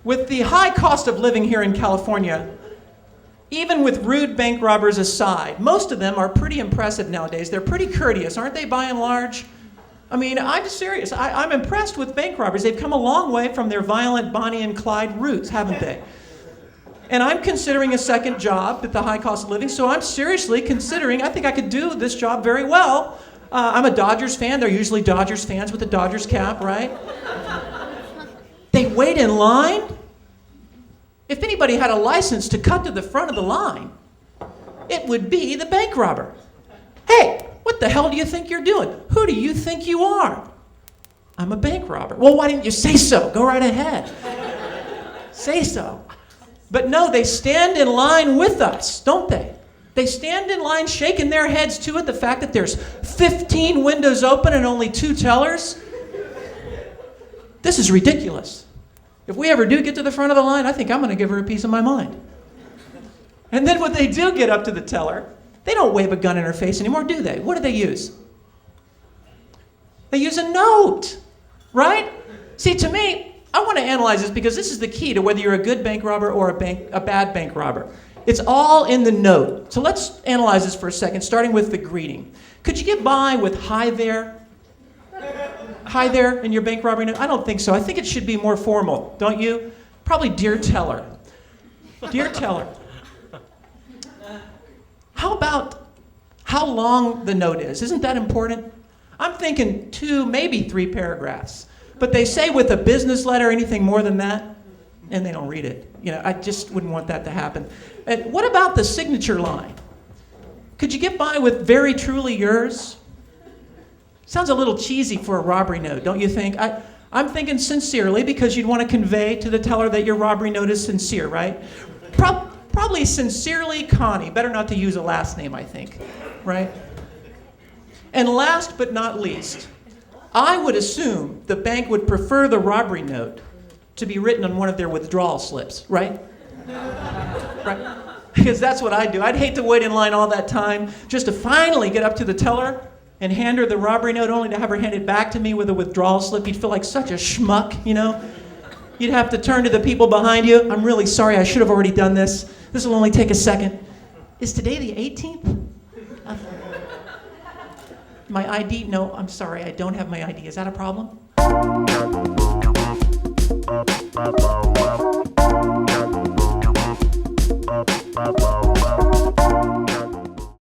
With the high cost of living here in California, even with rude bank robbers aside, most of them are pretty impressive nowadays. They're pretty courteous, aren't they, by and large? I mean, I'm serious. I'm impressed with bank robbers. They've come a long way from their violent Bonnie and Clyde roots, haven't they? And I'm considering a second job at the high cost of living, so I'm seriously considering, I think I could do this job very well. I'm a Dodgers fan. They're usually Dodgers fans with a Dodgers cap, right? They wait in line. If anybody had a license to cut to the front of the line, it would be the bank robber. Hey, what the hell do you think you're doing? Who do you think you are? I'm a bank robber. Well, why didn't you say so? Go right ahead. Say so. But no, they stand in line with us, don't they? They stand in line shaking their heads too at the fact that there's 15 windows open and only 2 tellers. This is ridiculous. If we ever do get to the front of the line, I think I'm going to give her a piece of my mind. And then when they do get up to the teller, they don't wave a gun in her face anymore, do they? What do they use? They use a note, right? See, to me, I want to analyze this because this is the key to whether you're a good bank robber or a bad bank robber. It's all in the note. So let's analyze this for a second, starting with the greeting. Could you get by with hi there? Hi there in your bank robbery note? I don't think so. I think it should be more formal, don't you? Probably dear teller. Dear teller. How about how long the note is? Isn't that important? I'm thinking 2, maybe 3 paragraphs. But they say with a business letter, anything more than that, and they don't read it. You know, I just wouldn't want that to happen. And what about the signature line? Could you get by with very truly yours? Sounds a little cheesy for a robbery note, don't you think? I'm thinking sincerely because you'd want to convey to the teller that your robbery note is sincere, right? Probably sincerely Connie. Better not to use a last name, I think, right? And last but not least, I would assume the bank would prefer the robbery note to be written on one of their withdrawal slips, right? Right? Because that's what I'd do. I'd hate to wait in line all that time just to finally get up to the teller and hand her the robbery note only to have her hand it back to me with a withdrawal slip. You'd feel like such a schmuck, you know? You'd have to turn to the people behind you. I'm really sorry, I should have already done this. This will only take a second. Is today the 18th? My ID? No, I'm sorry, I don't have my ID. Is that a problem? Bye.